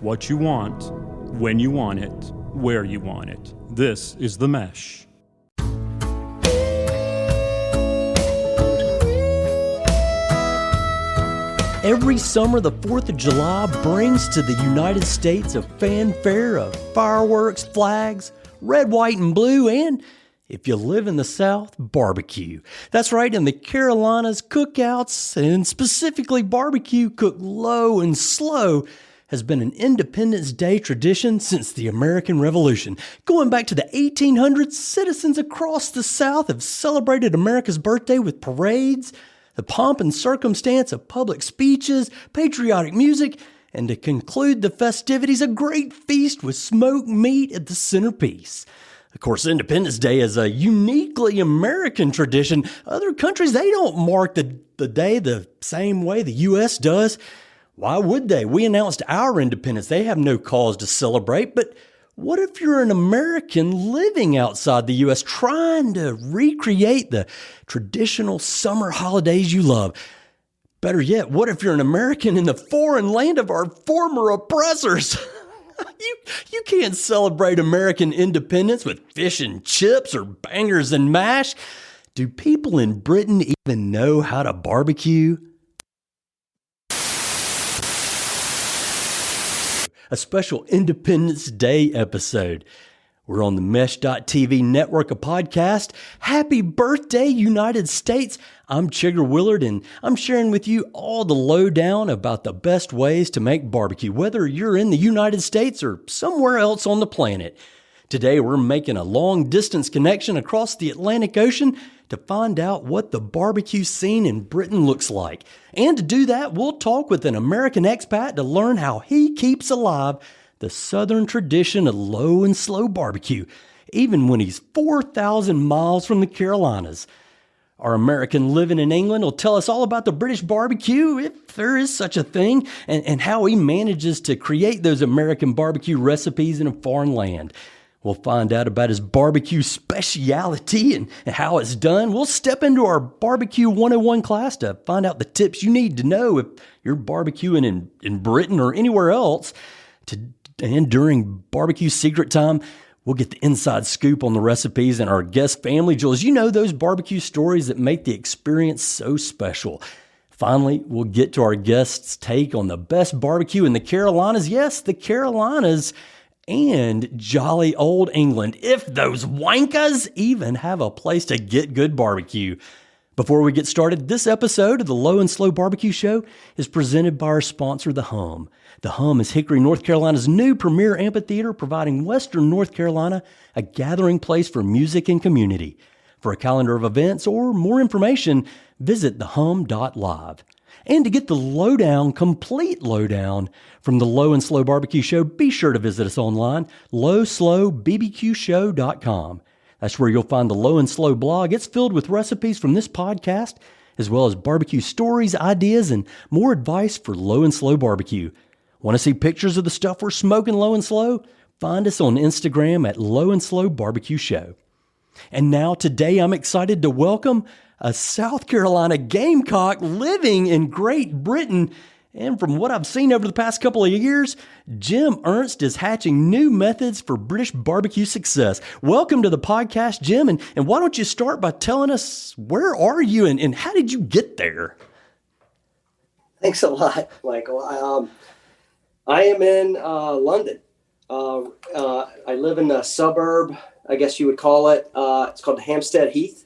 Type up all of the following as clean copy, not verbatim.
what you want, when you want it, where you want it. This is The Mesh. Every summer, the 4th of July brings to the United States a fanfare of fireworks, flags, red, white, and blue, and, if you live in the South, barbecue. That's right, in the Carolinas, cookouts, and specifically barbecue cooked low and slow, has been an Independence Day tradition since the American Revolution. Going back to the 1800s, citizens across the South have celebrated America's birthday with parades, the pomp and circumstance of public speeches, patriotic music, and to conclude the festivities, a great feast with smoked meat at the centerpiece. Of course, Independence Day is a uniquely American tradition. Other countries, they don't mark the day the same way the U.S. does. Why would they? We announced our independence. They have no cause to celebrate. But what if you're an American living outside the U.S. trying to recreate the traditional summer holidays you love? Better yet, what if you're an American in the foreign land of our former oppressors? You can't celebrate American independence with fish and chips or bangers and mash. Do people in Britain even know how to barbecue? A special Independence Day episode. We're on the Mesh.tv network of podcast. Happy birthday, United States. I'm Chigger Willard, and I'm sharing with you all the lowdown about the best ways to make barbecue, whether you're in the United States or somewhere else on the planet. Today, we're making a long-distance connection across the Atlantic Ocean to find out what the barbecue scene in Britain looks like. And to do that, we'll talk with an American expat to learn how he keeps alive the Southern tradition of low and slow barbecue, even when he's 4,000 miles from the Carolinas. Our American living in England will tell us all about the British barbecue, if there is such a thing, and how he manages to create those American barbecue recipes in a foreign land. We'll find out about his barbecue speciality and how it's done. We'll step into our Barbecue 101 class to find out the tips you need to know if you're barbecuing in Britain or anywhere else. And during Barbecue Secret Time, we'll get the inside scoop on the recipes and our guest family jewels. You know, those barbecue stories that make the experience so special. Finally, we'll get to our guest's take on the best barbecue in the Carolinas. Yes, the Carolinas and jolly old England, if those wankers even have a place to get good barbecue. Before we get started, this episode of the Low and Slow Barbecue Show is presented by our sponsor, The Hum. The Hum is Hickory, North Carolina's new premier amphitheater, providing Western North Carolina a gathering place for music and community. For a calendar of events or more information, visit thehum.live. And to get the lowdown, complete lowdown from the Low and Slow Barbecue Show, be sure to visit us online, lowslowbbqshow.com. That's where you'll find the Low and Slow blog. It's filled with recipes from this podcast, as well as barbecue stories, ideas, and more advice for low and slow barbecue. Want to see pictures of the stuff we're smoking low and slow? Find us on Instagram at Low and Slow Barbecue Show. And now today I'm excited to welcome a South Carolina Gamecock living in Great Britain. And from what I've seen over the past couple of years, Jim Ernst is hatching new methods for British barbecue success. Welcome to the podcast, Jim. And why don't you start by telling us, where are you and how did you get there? Thanks a lot, Michael. I am in London. I live in a suburb, I guess you would call it. It's called Hampstead Heath.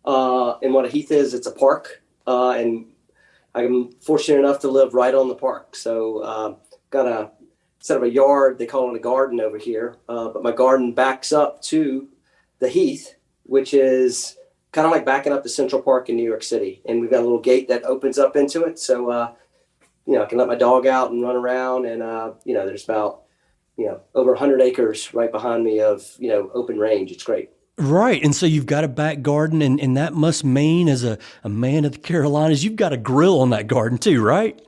And what a heath is, it's a park. And I'm fortunate enough to live right on the park. So got a instead of a yard, they call it a garden over here. But my garden backs up to the heath, which is kind of like backing up to Central Park in New York City. And we've got a little gate that opens up into it. So, I can let my dog out and run around. And, there's about, over 100 acres right behind me of, open range. It's great. Right. And so you've got a back garden, and that must mean, as a man of the Carolinas, you've got a grill on that garden too, right?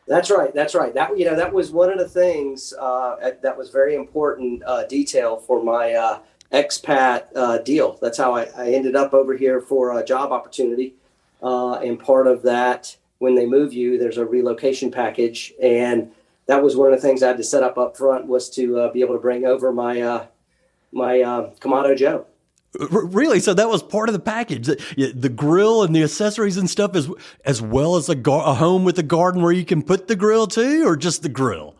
That's right. That was one of the things that was very important detail for my expat deal. That's how I ended up over here for a job opportunity. And part of that, when they move you, there's a relocation package. And that was one of the things I had to set up front, was to be able to bring over my Kamado Joe. Really? So that was part of the package, the grill and the accessories and stuff, as well as a home with a garden where you can put the grill too, or just the grill?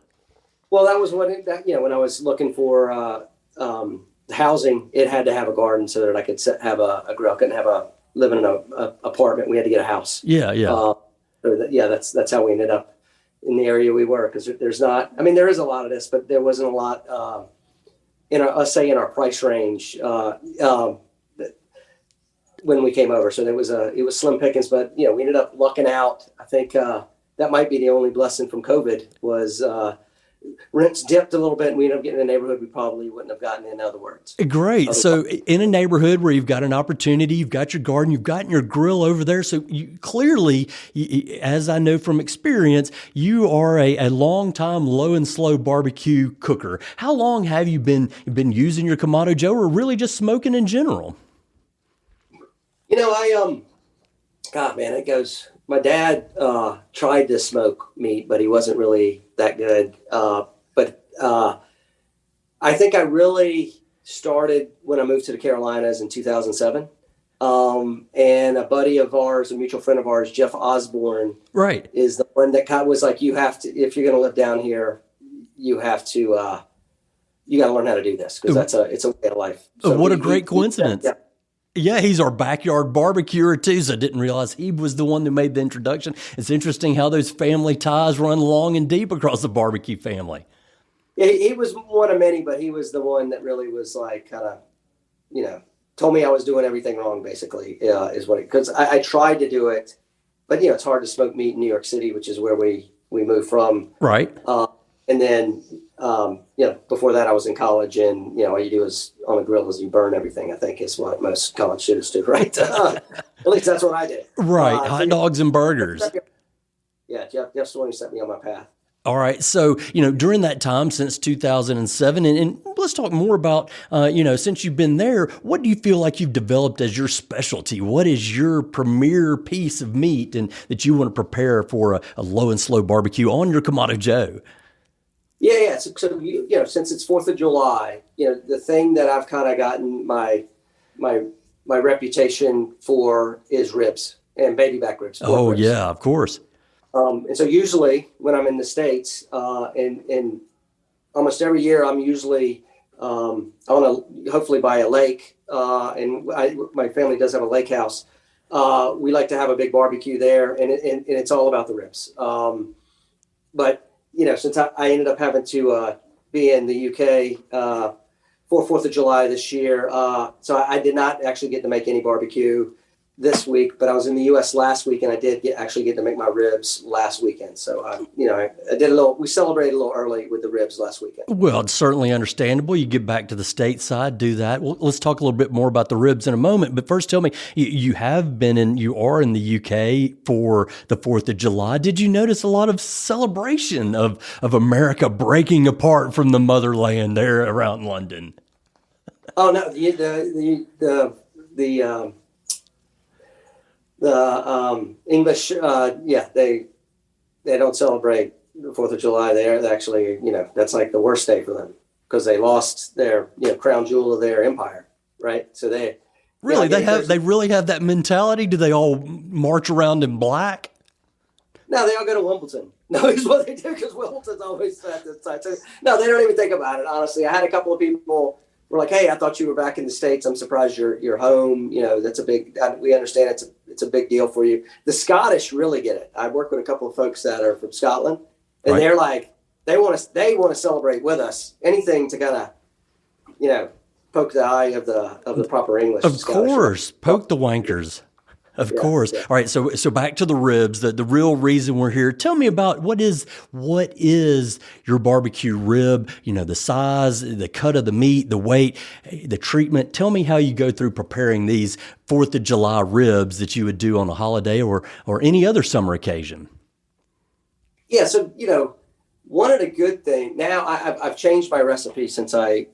Well, that was when I was looking for housing, it had to have a garden so that I could have a grill. I couldn't live in an apartment. We had to get a house. Yeah. That's how we ended up in the area we were, because there is a lot of this, but there wasn't a lot in our price range when we came over. So it was slim pickings, but we ended up lucking out. I think that might be the only blessing from COVID was rents dipped a little bit, and we ended up getting in a neighborhood we probably wouldn't have gotten in other words. Great. So in a neighborhood where you've got an opportunity, you've got your garden, you've gotten your grill over there. So you clearly, as I know from experience, you are a long-time low and slow barbecue cooker. How long have you been using your Kamado Joe, or really just smoking in general? God, man, it goes. My dad tried to smoke meat, but he wasn't really that good. But I think I really started when I moved to the Carolinas in 2007. And a buddy of ours, a mutual friend of ours, Jeff Osborne, right, is the one that kind of was like, you have to, if you're going to live down here, you have to, you got to learn how to do this, because it's a way of life. So what a great coincidence. Yeah. Yeah, he's our backyard barbecuer too, so I didn't realize he was the one who made the introduction. It's interesting how those family ties run long and deep across the barbecue family. Yeah, he was one of many, but he was the one that really was like kind of, told me I was doing everything wrong, basically, is what because I tried to do it, but, it's hard to smoke meat in New York City, which is where we moved from. Right. And then, before that I was in college, and, all you do is on a grill is you burn everything, I think is what most college students do, right? At least that's what I did. Right. Hot dogs and burgers. Yeah. Jeff's the one who set me on my path. All right. So, during that time since 2007, and let's talk more about, since you've been there, what do you feel like you've developed as your specialty? What is your premier piece of meat and that you want to prepare for a low and slow barbecue on your Kamado Joe? Yeah. So since it's 4th of July, the thing that I've kind of gotten my reputation for is ribs and baby back ribs. Oh, ribs. Yeah, of course. And so usually when I'm in the States, and almost every year I'm usually hopefully by a lake, and my family does have a lake house. We like to have a big barbecue there, and it's all about the ribs. But since I ended up having to be in the UK for 4th of July this year, so I did not actually get to make any barbecue this week, but I was in the U.S. last week, and I did actually get to make my ribs last weekend. So, I did we celebrated a little early with the ribs last weekend. Well, it's certainly understandable. You get back to the stateside, do that. Well, let's talk a little bit more about the ribs in a moment. But first, tell me, you are in the UK for the 4th of July. Did you notice a lot of celebration of America breaking apart from the motherland there around London? Oh, no, the English, they don't celebrate the 4th of July. They're actually, that's like the worst day for them, because they lost their, crown jewel of their empire, right? So they really they really have that mentality. Do they all march around in black? No, they all go to Wimbledon. No, it's what they do, because Wimbledon's always at this side. So, no, they don't even think about it. Honestly, I had a couple of people. We're like, hey, I thought you were back in the States. I'm surprised you're home. That's we understand it's a big deal for you. The Scottish really get it. I work with a couple of folks that are from Scotland, and They're like, they want to celebrate with us. Anything to kind of, poke the eye of the proper English. Of course, poke the wankers. Of course. Yeah. All right. So back to the ribs, the real reason we're here. Tell me about what is your barbecue rib, the size, the cut of the meat, the weight, the treatment. Tell me how you go through preparing these 4th of July ribs that you would do on a holiday or any other summer occasion. Yeah. So, one of the good things now, I've changed my recipe since I've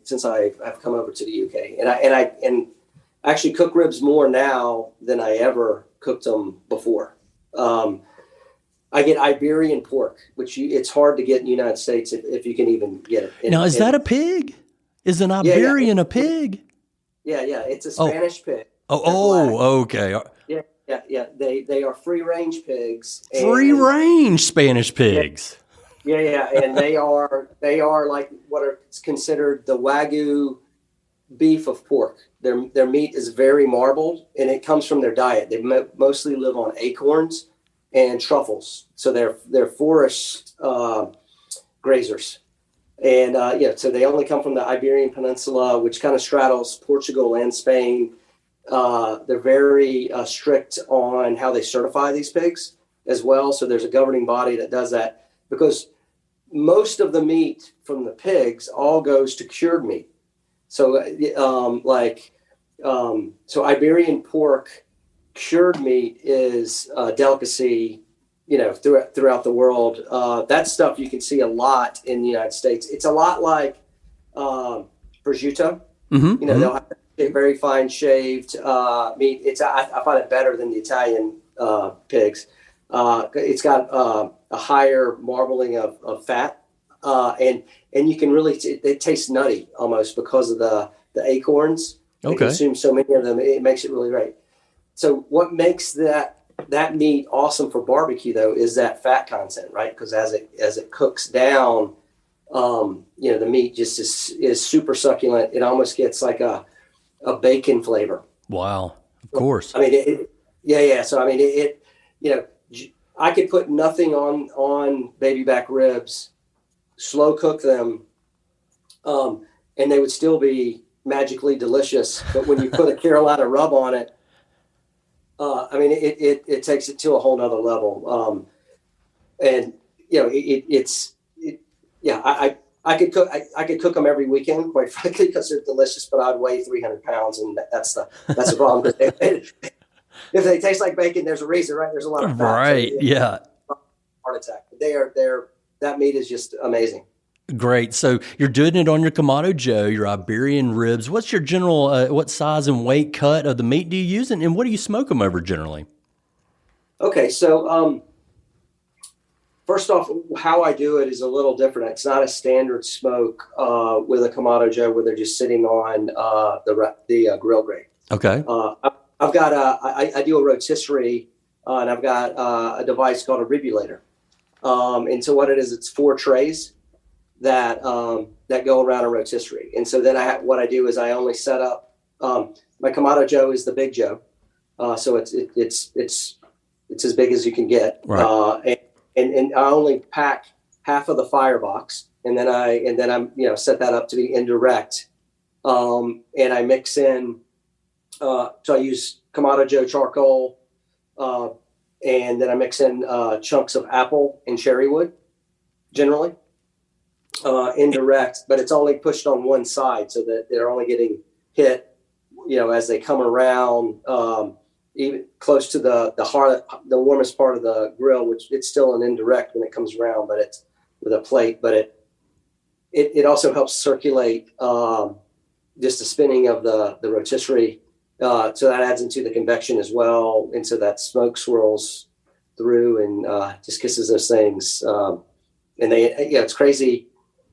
come over to the UK, and I actually cook ribs more now than I ever cooked them before. I get Iberian pork, which it's hard to get in the United States if you can even get it. Now, is that a pig? Is an Yeah, Iberian a pig? yeah. It's a Oh, Spanish pig. Okay. Yeah. They are free range pigs. Free And range Spanish pigs. yeah, and they are like what are considered the Wagyu beef of pork. Their meat is very marbled, and it comes from their diet. They mostly live on acorns and truffles, so they're forest grazers. And so they only come from the Iberian Peninsula, which kind of straddles Portugal and Spain. They're very strict on how they certify these pigs as well. So there's a governing body that does that, because most of the meat from the pigs all goes to cured meat. So so Iberian pork cured meat is a delicacy, throughout the world. That stuff you can see a lot in the United States. It's a lot like prosciutto. They'll have a very fine shaved meat. I find it better than the Italian pigs. It's got a higher marbling of fat, and you can really it tastes nutty almost because of the acorns. Okay. They consume so many of them, it makes it really great. So what makes that meat awesome for barbecue though is that fat content, right? Because as it cooks down, the meat just is super succulent. It almost gets like a bacon flavor. Wow, of course. I mean, yeah. So I mean, I could put nothing on baby back ribs, slow cook them, and they would still be magically delicious. But when you put a Carolina rub on it, I mean, it takes it to a whole nother level. I could cook them every weekend, quite frankly, because they're delicious. But I'd weigh 300 pounds, and that's the problem. If they taste like bacon, there's a reason, right? There's a lot of fat. Right. So, yeah. Heart attack. That meat is just amazing. Great. So you're doing it on your Kamado Joe, your Iberian ribs. What's your general, what size and weight cut of the meat do you use, and what do you smoke them over generally? Okay, so first off, how I do it is a little different. It's not a standard smoke with a Kamado Joe where they're just sitting on the grill grate. Okay. I've got I do a rotisserie, and I've got a device called a ribulator. And so what it is, it's 4 trays that go around a rotisserie. And so then what I do is I only set up my Kamado Joe is the big Joe, so it's as big as you can get. Right. And I only pack half of the firebox, and then I'm set that up to be indirect, and I mix in. So I use Kamado Joe charcoal, and then I mix in chunks of apple and cherry wood, generally indirect, but it's only pushed on one side so that they're only getting hit, as they come around, even close to the warmest part of the grill, which it's still an indirect when it comes around, but it's with a plate. But it also helps circulate just the spinning of the rotisserie. So that adds into the convection as well, and so that smoke swirls through and just kisses those things. And it's crazy.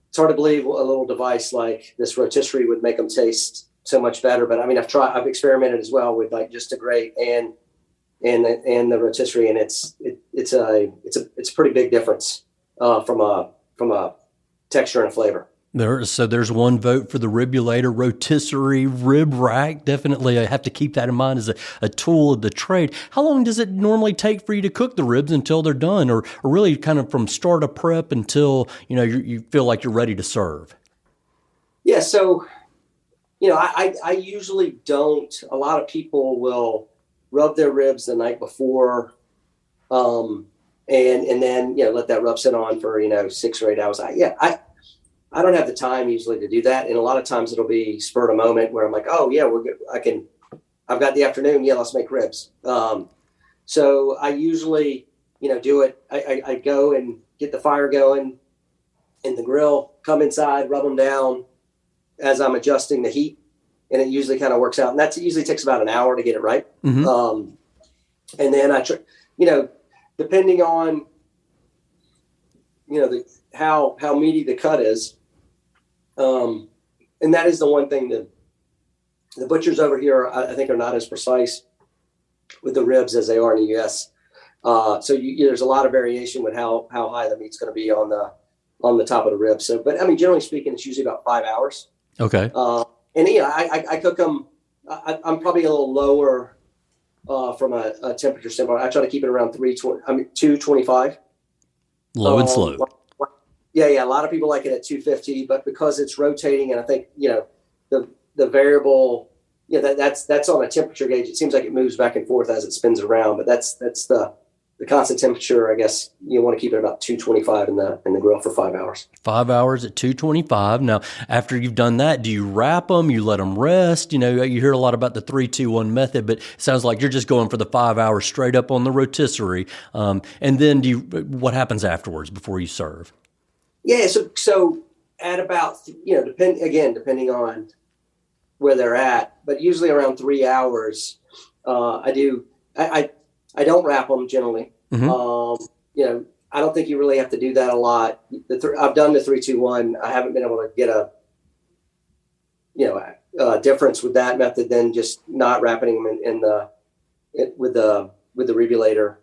It's hard to believe a little device like this rotisserie would make them taste so much better. But I mean, I've experimented as well with like just a grate and the rotisserie, and it's a pretty big difference from a texture and a flavor. There's one vote for the ribulator rotisserie rib rack. Definitely, I have to keep that in mind as a tool of the trade. How long does it normally take for you to cook the ribs until they're done, or really kind of from start of prep until you feel like you're ready to serve? Yeah, so I usually don't. A lot of people will rub their ribs the night before, and then let that rub sit on for 6 or 8 hours. I don't have the time usually to do that. And a lot of times it'll be spur of a moment where I'm like, oh yeah, we're good. I've got the afternoon. Yeah, let's make ribs. So I usually, do it. I go and get the fire going in the grill, come inside, rub them down as I'm adjusting the heat. And it usually kind of works out. And that usually takes about an hour to get it right. Mm-hmm. And then depending on how meaty the cut is. And that is the one thing that the butchers over here, I think, are not as precise with the ribs as they are in the U.S. So there's a lot of variation with how high the meat's going to be on the top of the rib. So, but I mean, generally speaking, it's usually about 5 hours. Okay. And I cook them. I'm probably a little lower from a temperature standpoint. I try to keep it around 225. Low and slow. Yeah. A lot of people like it at 250, but because it's rotating, and I think the variable, that's on a temperature gauge. It seems like it moves back and forth as it spins around, but that's the constant temperature. I guess you want to keep it about 225 in the grill for 5 hours. 5 hours at 225. Now, after you've done that, do you wrap them? You let them rest? You hear a lot about the 3-2-1 method, but it sounds like you're just going for the 5 hours straight up on the rotisserie. And then what happens afterwards before you serve? Yeah. So at about, depending on where they're at, but usually around 3 hours, I don't wrap them generally. Mm-hmm. I don't think you really have to do that a lot. I've done the 3-2-1. I haven't been able to get a difference with that method than just not wrapping them with the regulator.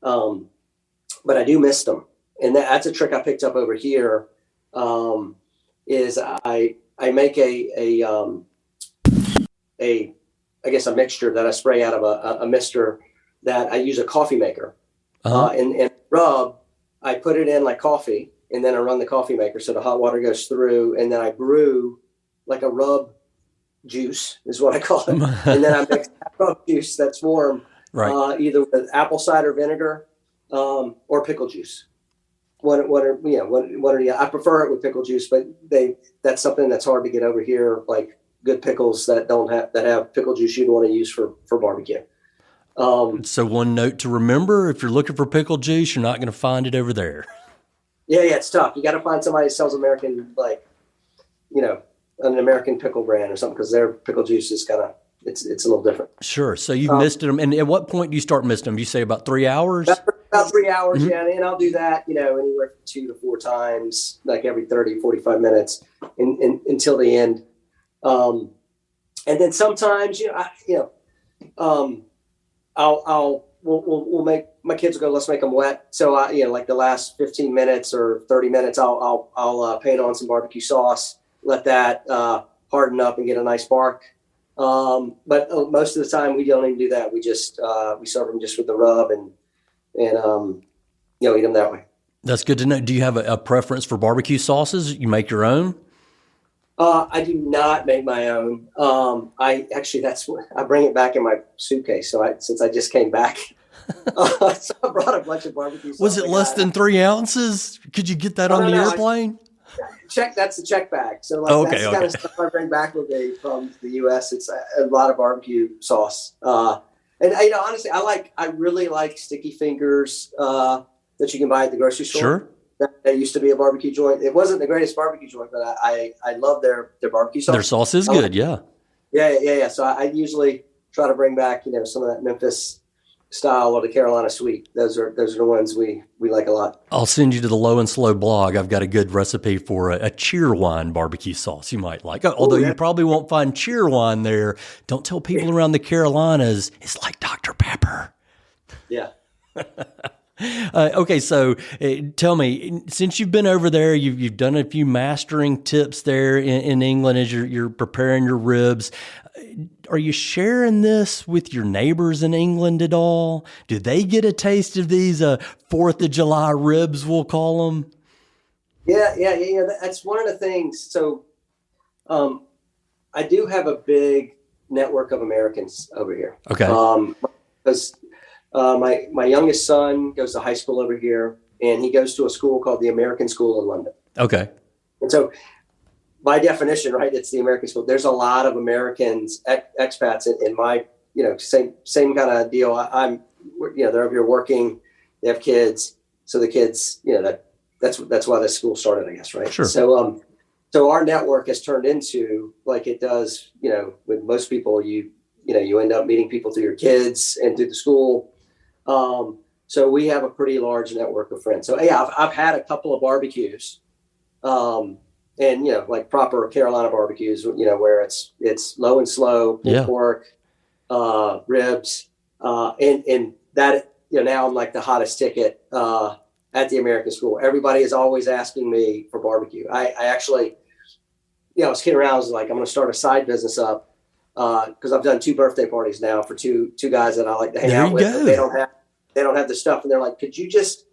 But I do miss them, and that's a trick I picked up over here. Is I make a mixture that I spray out of a mister that I use a coffee maker. And rub, I put it in like coffee, and then I run the coffee maker so the hot water goes through, and then I brew like a rub juice is what I call it. And then I mix that rub juice that's warm, right, either with apple cider vinegar or pickle juice. I prefer it with pickle juice, but that's something that's hard to get over here, like good pickles that have pickle juice you'd want to use for barbecue. So one note to remember, if you're looking for pickle juice, you're not going to find it over there. Yeah, it's tough. You got to find somebody that sells American, an American pickle brand or something, because their pickle juice is it's a little different. Sure. So you've misted them. And at what point do you start misting them? You say about 3 hours? About 3 hours, mm-hmm. Yeah. And I'll do that, anywhere from 2 to 4 times, like every 30, 45 minutes until the end. And then sometimes, we'll make, my kids will go, let's make them wet. So like the last 15 minutes or 30 minutes, I'll paint on some barbecue sauce, let that harden up and get a nice bark. But most of the time we don't even do that. We just we serve them just with the rub and eat them that way. That's good to know. Do you have a preference for barbecue sauces? You make your own? I do not make my own. I bring it back in my suitcase. So since I just came back, so I brought a bunch of barbecue sauce. Was it less than 3 ounces? Could you get that on the airplane? That's the check bag. So that's the kind of stuff I bring back with me from the U.S. It's a lot of barbecue sauce. And honestly, I really like sticky fingers that you can buy at the grocery store. Sure. That used to be a barbecue joint. It wasn't the greatest barbecue joint, but I love their barbecue sauce. Their sauce is good, yeah. Yeah. So I usually try to bring back some of that Memphis style or the Carolina sweet. Those are the ones we like a lot. I'll send you to the Low and Slow blog. I've got a good recipe for a Cheerwine barbecue sauce you might like. Although you probably won't find Cheerwine there. Don't tell people around the Carolinas it's like Dr. Pepper. Yeah. Okay, so tell me, since you've been over there, you've done a few mastering tips there in England as you're preparing your ribs. Are you sharing this with your neighbors in England at all? Do they get a taste of these 4th of July ribs, we'll call them? Yeah. That's one of the things. So I do have a big network of Americans over here. Okay. Because my youngest son goes to high school over here, and he goes to a school called the American School in London. Okay. And so by definition, right, it's the American school. There's a lot of Americans, expats in my, same kind of deal. They're over here working, they have kids. So the kids, that's why the school started, I guess. Right. Sure. So our network has turned into, like it does, with most people, you end up meeting people through your kids and through the school. So we have a pretty large network of friends. So yeah, I've had a couple of barbecues, and like proper Carolina barbecues, where it's low and slow, pulled pork, ribs, and that, now I'm like the hottest ticket at the American school. Everybody is always asking me for barbecue. I actually, I was kidding around. I was like, I'm going to start a side business up because I've done 2 birthday parties now for two guys that I like to hang out with. But they don't have the stuff, and they're like, could you just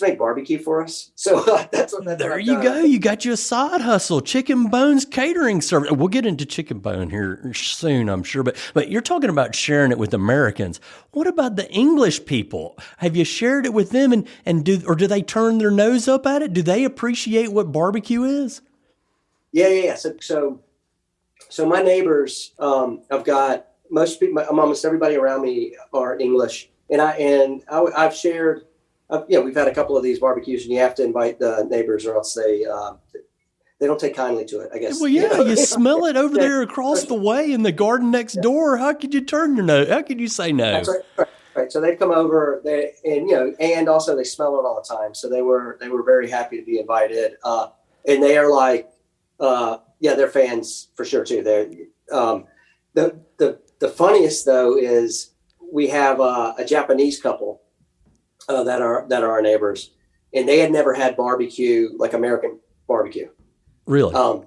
make barbecue for us? So that's what there you go. You got you a side hustle, Chicken Bones catering service. We'll get into Chicken Bone here soon, I'm sure. But you're talking about sharing it with Americans. What about the English people? Have you shared it with them, and do they turn their nose up at it? Do they appreciate what barbecue is? Yeah. So my neighbors, I've got most people, almost everybody around me are English, and I've shared. We've had a couple of these barbecues, and you have to invite the neighbors, or else they don't take kindly to it, I guess. Well, yeah, you smell it over there across the way in the garden next door. How could you turn your nose? How could you say no? That's right. So they've come over, and also they smell it all the time. So they were very happy to be invited, and they are like, they're fans for sure too. They're the funniest though is we have a Japanese couple. That are our neighbors, and they had never had barbecue like American barbecue. Really?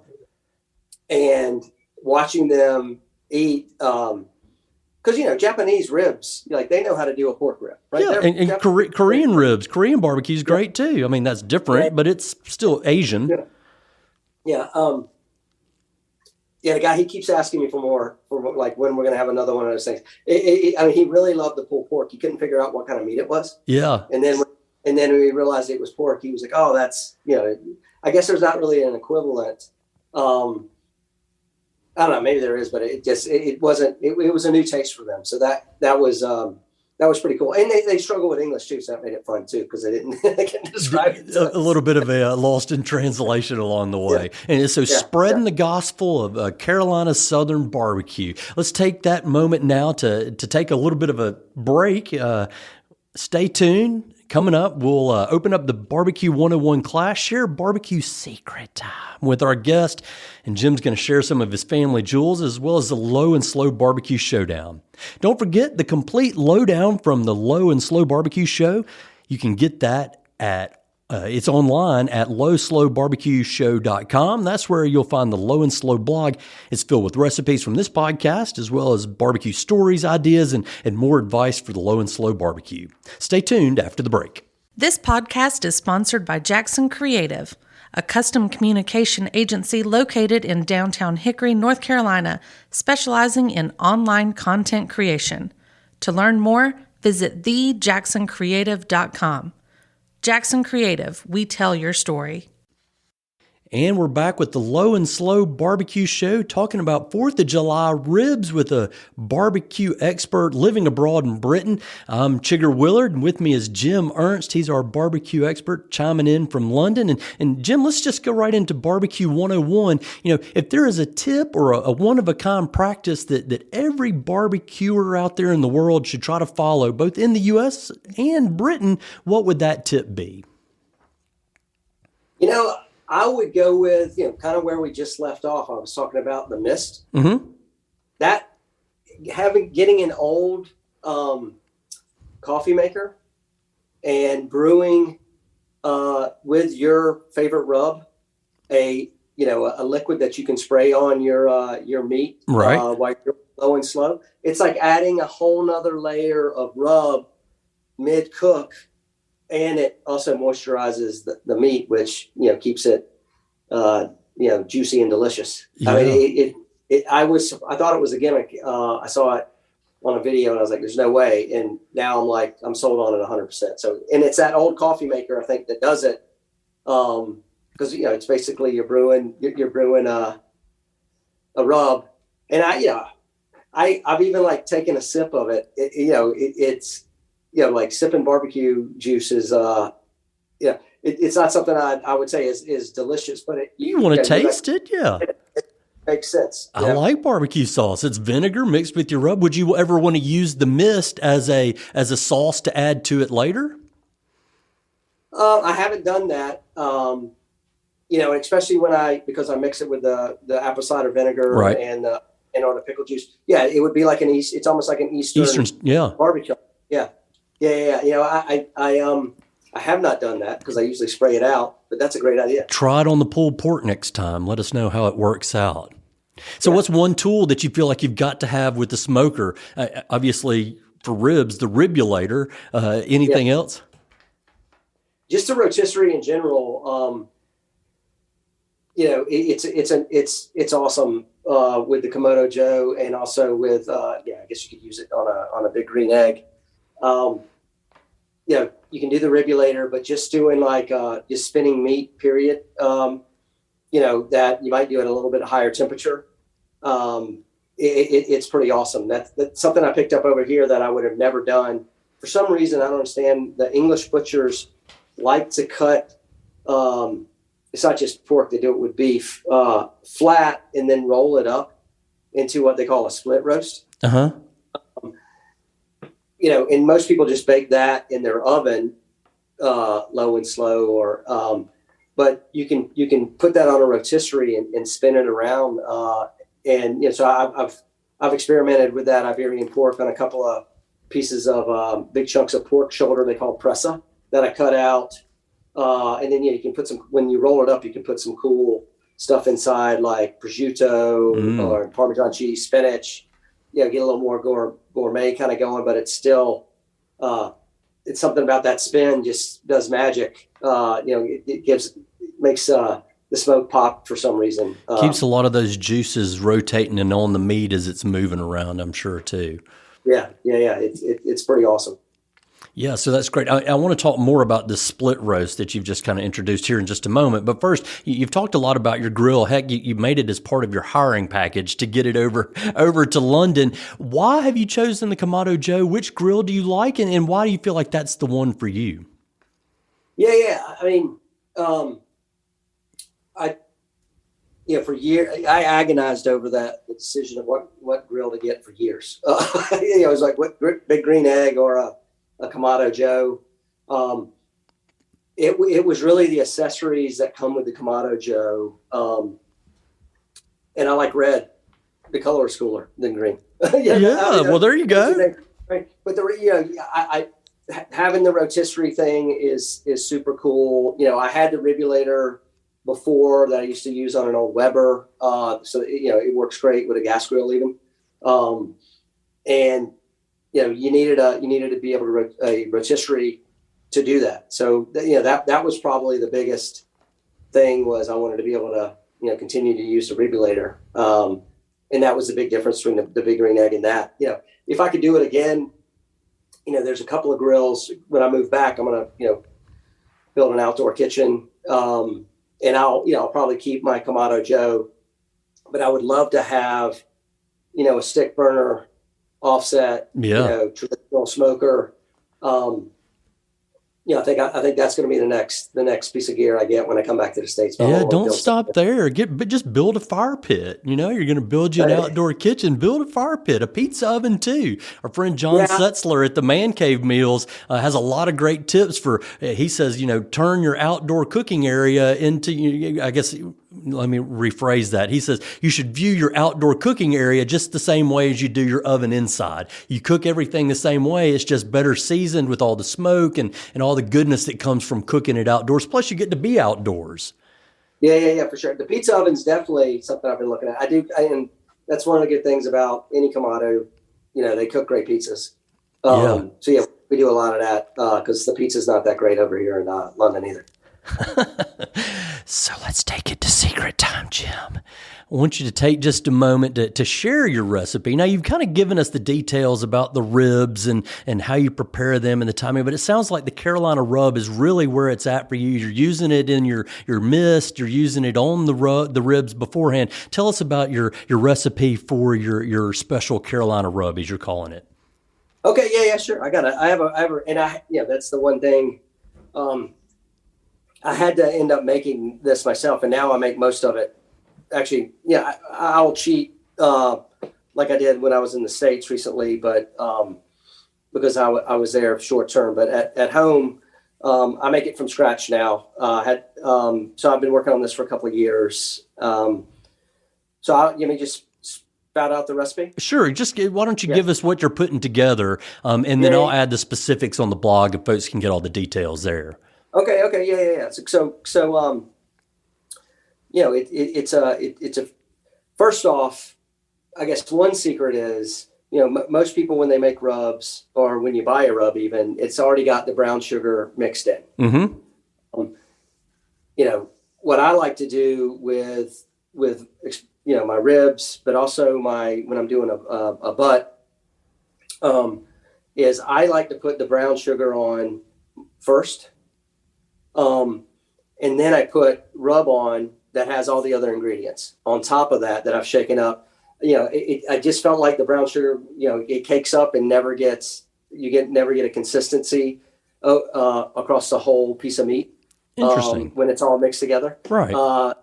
And watching them eat, because Japanese ribs, like they know how to do a pork rib, right? Yeah, and Korean ribs, Korean barbecue is great too. I mean, that's different, but it's still Asian. Yeah. The guy, he keeps asking me for more, like when we're going to have another one of those things. I mean, he really loved the pulled pork. He couldn't figure out what kind of meat it was. Yeah. And then when we realized it was pork, he was like, oh, that's, I guess there's not really an equivalent. I don't know, maybe there is, but it wasn't, it was a new taste for them. So that was pretty cool. And they struggle with English too, so that made it fun too, because they couldn't describe it. A little bit of a lost in translation along the way. Yeah. And so spreading the gospel of Carolina Southern barbecue. Let's take that moment now to take a little bit of a break. Stay tuned. Coming up, we'll open up the Barbecue 101 class, share barbecue secret time with our guest, and Jim's going to share some of his family jewels as well as the Low and Slow Barbecue Showdown. Don't forget the complete lowdown from the Low and Slow Barbecue Show. You can get that at it's online at lowslowbarbecueshow.com. That's where you'll find the Low and Slow blog. It's filled with recipes from this podcast, as well as barbecue stories, ideas, and more advice for the Low and Slow barbecue. Stay tuned after the break. This podcast is sponsored by Jackson Creative, a custom communication agency located in downtown Hickory, North Carolina, specializing in online content creation. To learn more, visit thejacksoncreative.com. Jackson Creative, we tell your story. And we're back with the Low and Slow Barbecue Show, talking about 4th of July ribs with a barbecue expert living abroad in Britain. I'm Chigger Willard, and with me is Jim Ernst. He's our barbecue expert chiming in from London. And Jim, let's just go right into Barbecue 101. If there is a tip or a one-of-a-kind practice that every barbecuer out there in the world should try to follow, both in the U.S. and Britain, what would that tip be? I would go with, kind of where we just left off. I was talking about the mist. Mm-hmm. That getting an old coffee maker and brewing with your favorite rub, a liquid that you can spray on your meat, right, while you're low and slow. It's like adding a whole nother layer of rub mid cook. And it also moisturizes the meat, which keeps it juicy and delicious. Yeah. I mean, I thought it was a gimmick. I saw it on a video, and I was like, "There's no way." And now I'm sold on it 100%. So, and it's that old coffee maker, I think, that does it, because it's basically you're brewing a rub, and I've even taken a sip of it. It's like sipping barbecue juice is, it's not something I would say is delicious, but you want to taste it. Yeah. makes sense. I like barbecue sauce. It's vinegar mixed with your rub. Would you ever want to use the mist as a sauce to add to it later? I haven't done that. And especially because I mix it with the apple cider vinegar right. and on the pickle juice. Yeah, it would be like it's almost like an Eastern barbecue. Yeah. I have not done that because I usually spray it out, but that's a great idea. Try it on the pulled pork next time. Let us know how it works out. So what's one tool that you feel like you've got to have with the smoker? Obviously for ribs, the ribulator, anything else? Just the rotisserie in general. It's awesome with the Komodo Joe, and also with I guess you could use it on a big green egg. You can do the ribulator, but just doing just spinning meat, period. That you might do at a little bit higher temperature. It's pretty awesome. That's something I picked up over here that I would have never done. For some reason, I don't understand. The English butchers like to cut. It's not just pork; they do it with beef, flat, and then roll it up into what they call a split roast. And most people just bake that in their oven, low and slow, but you can put that on a rotisserie and spin it around. So I've experimented with that Iberian pork on a couple of pieces of big chunks of pork shoulder they call pressa that I cut out. And then you can put when you roll it up, you can put some cool stuff inside like prosciutto or Parmesan cheese, spinach. Get a little more gourmet kind of going, but it's still, it's something about that spin just does magic. It makes the smoke pop for some reason. Keeps a lot of those juices rotating and on the meat as it's moving around, I'm sure too. Yeah. It's pretty awesome. Yeah, so that's great. I want to talk more about the split roast that you've just kind of introduced here in just a moment. But first, you've talked a lot about your grill. Heck, you made it as part of your hiring package to get it over to London. Why have you chosen the Kamado Joe? Which grill do you like, and why do you feel like that's the one for you? Yeah. I mean, for years, I agonized over the decision of what grill to get for years. It was like, what big green egg or a Kamado Joe. It was really the accessories that come with the Kamado Joe. And I like red. The color is cooler than green. Well, there you go. Right. But I having the rotisserie thing is super cool. I had the ribulator before that I used to use on an old Weber. So it works great with a gas grill even. And you needed to be able to a rotisserie to do that. So that was probably the biggest thing was I wanted to be able to continue to use the ribulator, and that was the big difference between the big green egg and that. If I could do it again, there's a couple of grills. When I move back, I'm gonna build an outdoor kitchen, and I'll probably keep my Kamado Joe, but I would love to have a stick burner offset, traditional smoker. I think that's going to be the next piece of gear I get when I come back to the States. Yeah, don't stop there. Just build a fire pit. You're going to build you an outdoor kitchen. Build a fire pit, a pizza oven too. Our friend John Setzler at the Man Cave Meals has a lot of great tips for. He says, turn your outdoor cooking area into. I guess. Let me rephrase that. He says you should view your outdoor cooking area just the same way as you do your oven inside. You cook everything the same way. It's just better seasoned with all the smoke and all the goodness that comes from cooking it outdoors. Plus, you get to be outdoors. Yeah, for sure. The pizza oven's definitely something I've been looking at. And that's one of the good things about any Kamado. They cook great pizzas. So we do a lot of that because the pizza's not that great over here in London either. So let's take it to secret time, Jim. I want you to take just a moment to share your recipe. Now, you've kind of given us the details about the ribs and how you prepare them and the timing, but it sounds like the Carolina rub is really where it's at for you. You're using it in your mist. You're using it on the ribs beforehand. Tell us about your recipe for your special Carolina rub, as you're calling it. Okay, yeah, sure. I got it. I have a, that's the one thing. I had to end up making this myself, and now I make most of it actually, yeah, I'll cheat like I did when I was in the States recently, but because I was there short term. But at home, I make it from scratch now. So I've been working on this for a couple of years. You may just spout out the recipe? Sure. Why don't you give us what you're putting together, and then I'll add the specifics on the blog, and folks can get all the details there. Okay. Yeah. So it's a first off, I guess one secret is, most people, when they make rubs, or when you buy a rub even, it's already got the brown sugar mixed in. Mm-hmm. What I like to do with my ribs, but also when I'm doing a butt, is I like to put the brown sugar on first. And then I put rub on that has all the other ingredients on top of that I've shaken up. I just felt like the brown sugar, it cakes up and never get a consistency across the whole piece of meat. Interesting. When it's all mixed together. Right. So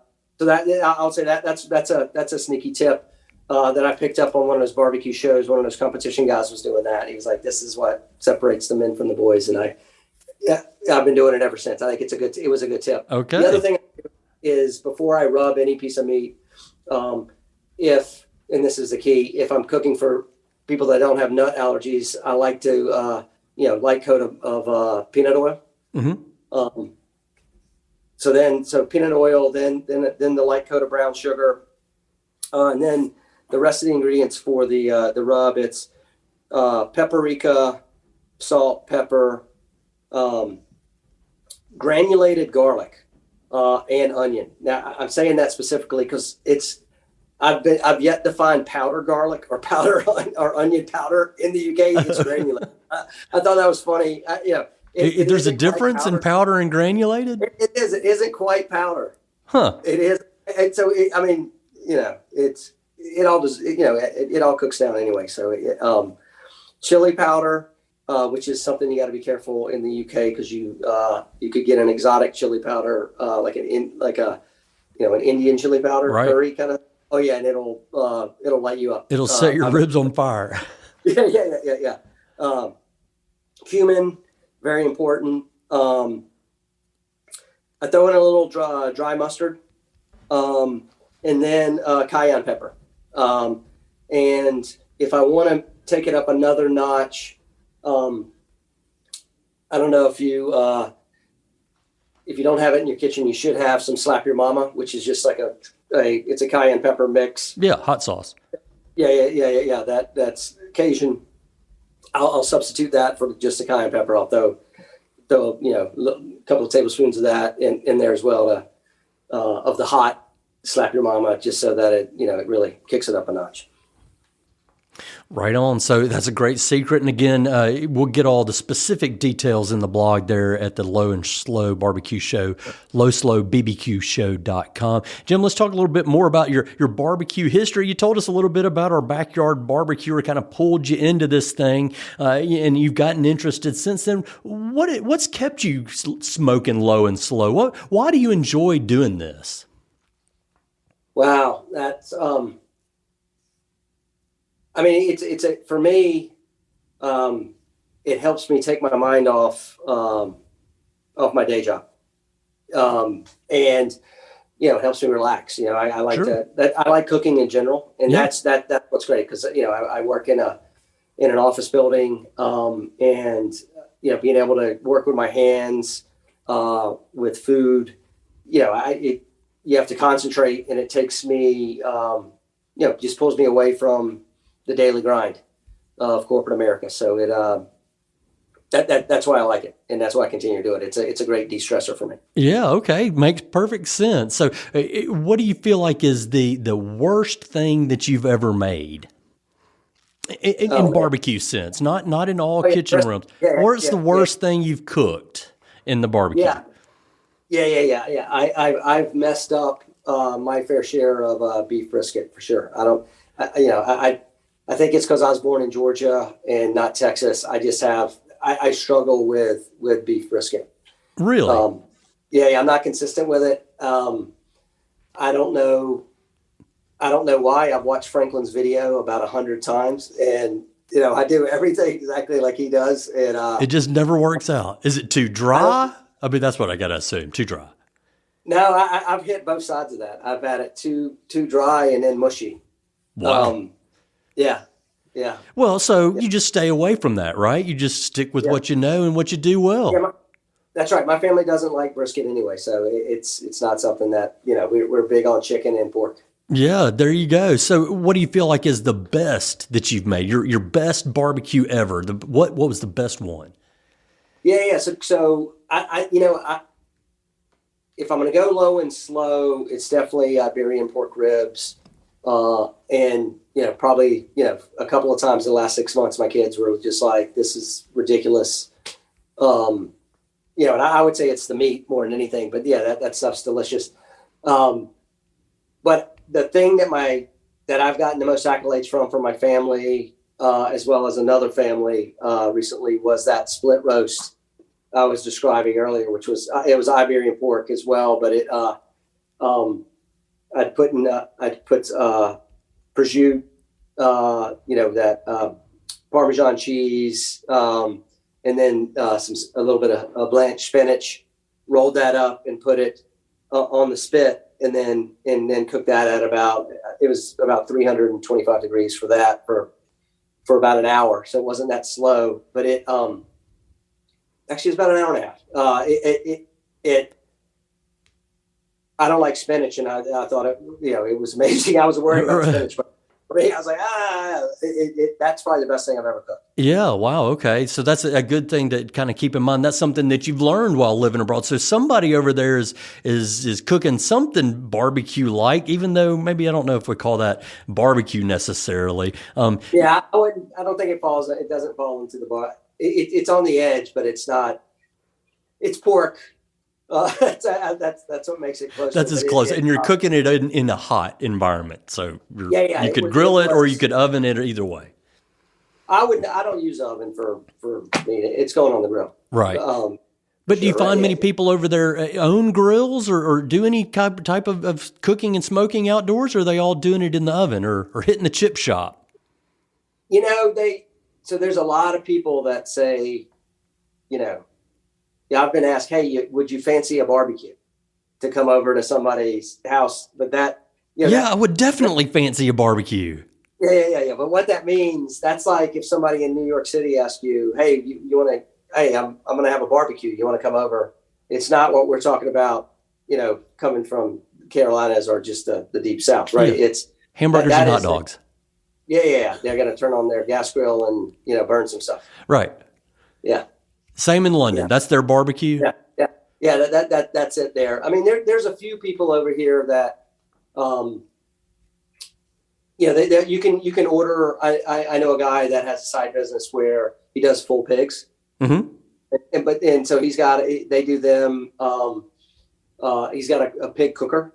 that I'll say that's a sneaky tip that I picked up on one of those barbecue shows. One of those competition guys was doing that. He was like, "This is what separates the men from the boys," and I've been doing it ever since. I think it was a good tip. Okay. The other thing is, before I rub any piece of meat, and this is the key, if I'm cooking for people that don't have nut allergies, I like to light coat of peanut oil. Mm-hmm. So peanut oil, then the light coat of brown sugar, and then the rest of the ingredients for the rub. It's paprika, salt, pepper, granulated garlic, and onion. Now I'm saying that specifically because I've yet to find powder garlic or powder or onion powder in the UK. It's granulated. I thought that was funny. There's a difference in powder and granulated? It is. It isn't quite powder. Huh. It is. And so, it all cooks down anyway. So, chili powder, which is something you got to be careful in the UK because you could get an exotic chili powder, like an Indian chili powder, right. Curry kind of. Oh yeah, and it'll light you up. It'll set your ribs on fire. Yeah. Cumin. Very important. I throw in a little dry mustard, and then cayenne pepper. And if I want to take it up another notch, I don't know if you don't have it in your kitchen, you should have some Slap Your Mama, which is just like it's a cayenne pepper mix. Yeah, hot sauce. Yeah. That's Cajun. I'll substitute that for just the cayenne pepper. I'll throw a couple of tablespoons of that in there as well, of the hot Slap Your Mama, just so that it really kicks it up a notch. Right on. So that's a great secret. And again, we'll get all the specific details in the blog there at the Low and Slow Barbecue Show, lowslowbbqshow.com. Jim, let's talk a little bit more about your barbecue history. You told us a little bit about our backyard barbecue, kind of pulled you into this thing, and you've gotten interested since then. What's kept you smoking low and slow? Why do you enjoy doing this? Wow, that's for me, it helps me take my mind off my day job. And it helps me relax. I like sure. I like cooking in general. And that's what's great. Cause I work in an office building, and being able to work with my hands, with food, you have to concentrate, and it takes me, just pulls me away from the daily grind of corporate America. So that's why I like it, and that's why I continue to do it. It's a great de-stressor for me. Yeah, okay, makes perfect sense. So, what do you feel like is the worst thing that you've ever made in barbecue sense? Not in all kitchen rooms. What's the worst thing you've cooked in the barbecue? Yeah. I've messed up my fair share of beef brisket for sure. I think it's because I was born in Georgia and not Texas. I struggle with beef brisket. Really? I'm not consistent with it. I don't know. I don't know why. I've watched Franklin's video about 100 times, and I do everything exactly like he does, and It just never works out. Is it too dry? I mean, that's what I got to assume. Too dry. No, I've hit both sides of that. I've had it too dry and then mushy. Wow. Yeah. Well, so you just stay away from that, right? You just stick with what you know and what you do well. Yeah, that's right. My family doesn't like brisket anyway, so it's not something that we're big on chicken and pork. Yeah, there you go. So, what do you feel like is the best that you've made? Your best barbecue ever? What was the best one? Yeah. So I if I'm going to go low and slow, it's definitely Iberian pork ribs. And, probably, a couple of times in the last 6 months, my kids were just like, this is ridiculous. And I would say it's the meat more than anything, but yeah, that stuff's delicious. But the thing that I've gotten the most accolades from my family, as well as another family, recently was that split roast I was describing earlier, which was, it was Iberian pork as well, but I'd put prosciutto, that Parmesan cheese, and then a little bit of blanched spinach. Rolled that up and put it on the spit, and then cooked that at about 325 degrees for for about an hour. So it wasn't that slow, but it actually it's about an hour and a half. I don't like spinach, and I thought it was amazing. I was worried about spinach, but for me, I was like, that's probably the best thing I've ever cooked. Yeah. Wow. Okay. So that's a good thing to kind of keep in mind. That's something that you've learned while living abroad. So somebody over there is cooking something barbecue like, even though maybe I don't know if we call that barbecue necessarily. Yeah, I don't think it doesn't fall into the bar. It's on the edge, but it's not. It's pork. That's what makes it close. That's as close, and you're cooking it in a hot environment, so you could grill it or you could oven it, or either way. I don't use oven for meat. It's going on the grill, right? But do you find many people over there own grills or do any type of cooking and smoking outdoors, or are they all doing it in the oven or hitting the chip shop? So there's a lot of people that say, yeah, I've been asked, hey, would you fancy a barbecue to come over to somebody's house? But I would definitely fancy a barbecue. Yeah. But what that means, that's like if somebody in New York City asks you, hey, you want to, hey, I'm going to have a barbecue. You want to come over? It's not what we're talking about, coming from Carolinas or just the deep South, right? Yeah. It's hamburgers and hot dogs. Yeah. They're going to turn on their gas grill and, burn some stuff. Right. Yeah. Same in London. Yeah. That's their barbecue. Yeah. That's it there. I mean, there's a few people over here that, you can order. I know a guy that has a side business where he does full pigs. Mm-hmm. And so they do them. He's got a pig cooker,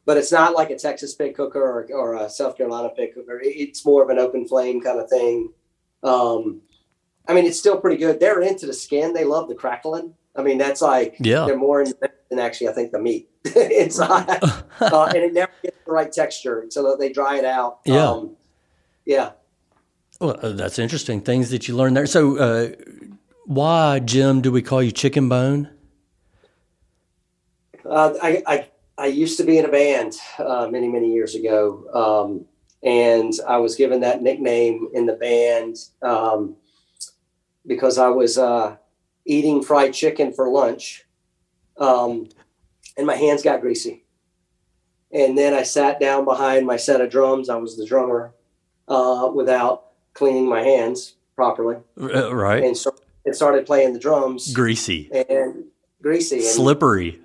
but it's not like a Texas pig cooker or a South Carolina pig cooker. It's more of an open flame kind of thing. I mean, it's still pretty good. They're into the skin. They love the crackling. I mean, that's like, they're more into than actually, I think, the meat inside. And it never gets the right texture. So that they dry it out. Yeah. Well, that's interesting. Things that you learn there. So why, Jim, do we call you Chicken Bone? I used to be in a band many, many years ago. And I was given that nickname in the band because I was eating fried chicken for lunch, and my hands got greasy. And then I sat down behind my set of drums. I was the drummer without cleaning my hands properly. Right. And started playing the drums. Greasy. And slippery.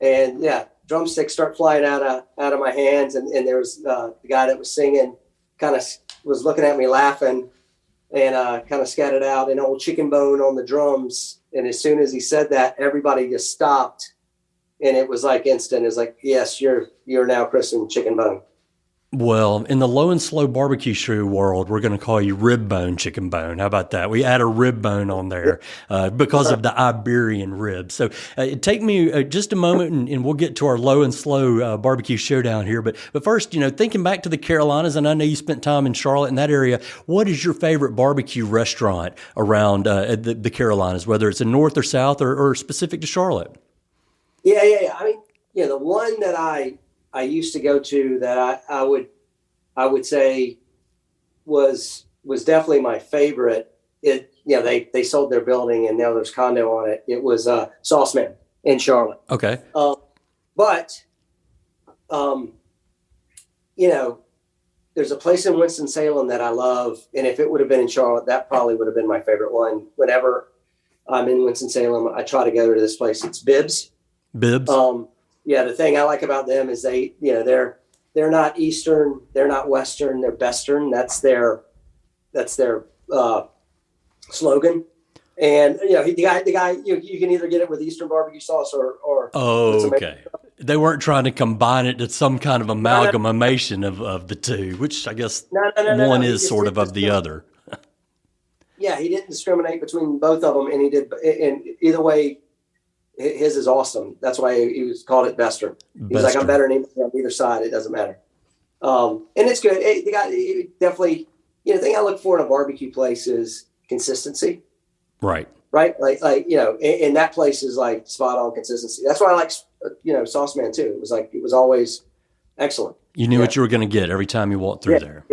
And drumsticks start flying out of my hands. And there was the guy that was singing kind of was looking at me laughing. And kind of scattered out an old chicken bone on the drums. And as soon as he said that, everybody just stopped. And it was like instant. It was like, yes, you're now christened Chicken Bone. Well, in the low and slow barbecue show world, we're going to call you rib bone chicken bone. How about that? We add a rib bone on there because of the Iberian rib. So take me just a moment and we'll get to our low and slow barbecue showdown here. But first, thinking back to the Carolinas, and I know you spent time in Charlotte in that area, what is your favorite barbecue restaurant around the Carolinas, whether it's in North or South or specific to Charlotte? Yeah. I mean, the one that I used to go to that I would say was definitely my favorite. They sold their building and now there's condo on it. It was Sauce Man in Charlotte. Okay. But there's a place in Winston-Salem that I love, and if it would have been in Charlotte, that probably would have been my favorite one. Whenever I'm in Winston-Salem, I try to go to this place. It's Bibbs. Yeah, the thing I like about them is they're not Eastern, they're not Western, they're Bestern. That's their slogan. And the guy, you can either get it with Eastern barbecue sauce or okay. They weren't trying to combine it to some kind of amalgamation of the two, which I guess one is sort of the other. Yeah, he didn't discriminate between both of them, and he did. And either way, his is awesome. That's why he was called it Bester. He's like, I'm better than him on either side. It doesn't matter. And it's good. The guy definitely, the thing I look for in a barbecue place is consistency. Right. Like, and that place is like spot on consistency. That's why I like, Sauce Man too. It was always excellent. You knew what you were going to get every time you walked through there.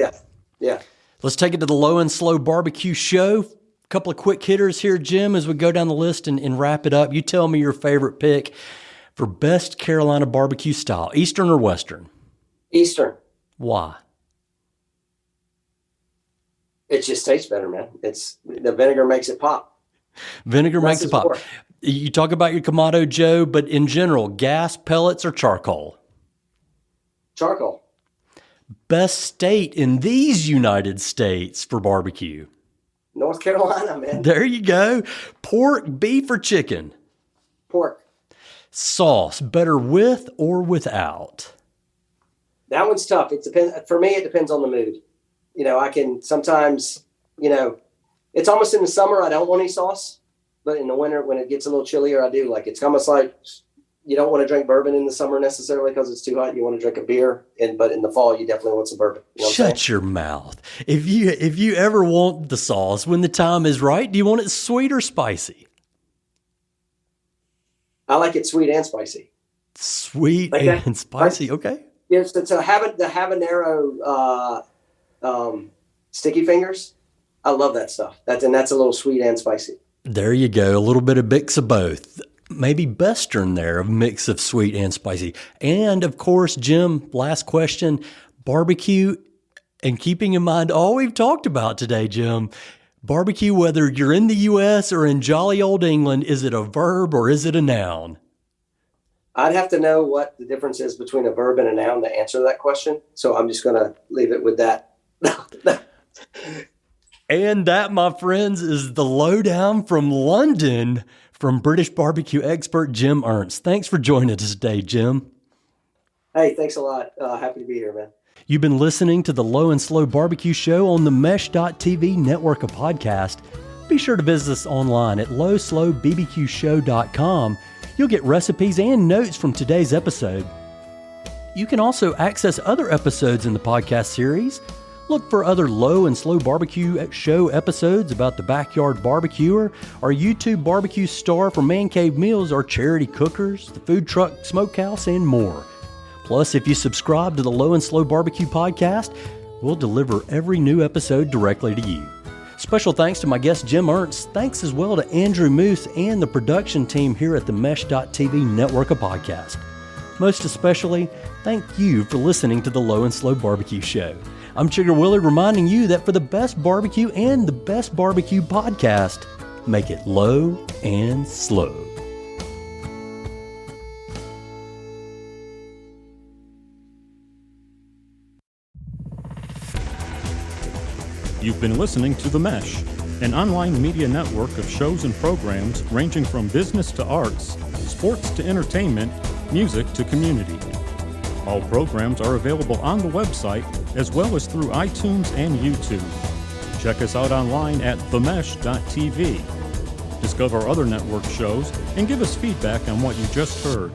Yeah. Let's take it to the low and slow barbecue show. Couple of quick hitters here, Jim, as we go down the list and wrap it up. You tell me your favorite pick for best Carolina barbecue style, Eastern or Western? Eastern. Why? It just tastes better, man. The vinegar makes it pop. Vinegar makes it pop. You talk about your Kamado Joe, but in general, gas, pellets, or charcoal? Charcoal. Best state in these United States for barbecue? North Carolina, man. There you go. Pork, beef, or chicken? Pork. Sauce, better with or without? That one's tough. For me, it depends on the mood. I can sometimes, it's almost in the summer, I don't want any sauce, but in the winter, when it gets a little chillier, I do. Like, it's almost like you don't want to drink bourbon in the summer necessarily because it's too hot. You want to drink a beer, but in the fall, you definitely want some bourbon. Shut your mouth. If you ever want the sauce when the time is right, do you want it sweet or spicy? I like it sweet and spicy. Sweet like and spicy. Okay. Yeah. So the habanero sticky fingers, I love that stuff. That's a little sweet and spicy. There you go. A little bit of mix of both. Maybe Western there, a mix of sweet and spicy. And of course, Jim, last question, barbecue, and keeping in mind all we've talked about today, Jim, barbecue, whether you're in the U.S. or in jolly old England, is it a verb or is it a noun? I'd have to know what the difference is between a verb and a noun to answer that question. So I'm just going to leave it with that. And that, my friends, is the lowdown from London from British barbecue expert Jim Ernst. Thanks for joining us today, Jim. Hey, thanks a lot. Happy to be here, man. You've been listening to the Low and Slow Barbecue Show on the Mesh.tv network of podcasts. Be sure to visit us online at lowslowbbqshow.com. You'll get recipes and notes from today's episode. You can also access other episodes in the podcast series. Look for other Low and Slow Barbecue Show episodes about the backyard barbecuer, our YouTube barbecue star for Man Cave Meals, our charity cookers, the food truck smokehouse, and more. Plus, if you subscribe to the Low and Slow Barbecue podcast, we'll deliver every new episode directly to you. Special thanks to my guest, Jim Ernst. Thanks as well to Andrew Moose and the production team here at the Mesh.tv network of podcasts. Most especially, thank you for listening to the Low and Slow Barbecue Show. I'm Chigger Willard, reminding you that for the best barbecue and the best barbecue podcast, make it low and slow. You've been listening to The Mesh, an online media network of shows and programs ranging from business to arts, sports to entertainment, music to community. All programs are available on the website as well as through iTunes and YouTube. Check us out online at themesh.tv. Discover other network shows and give us feedback on what you just heard.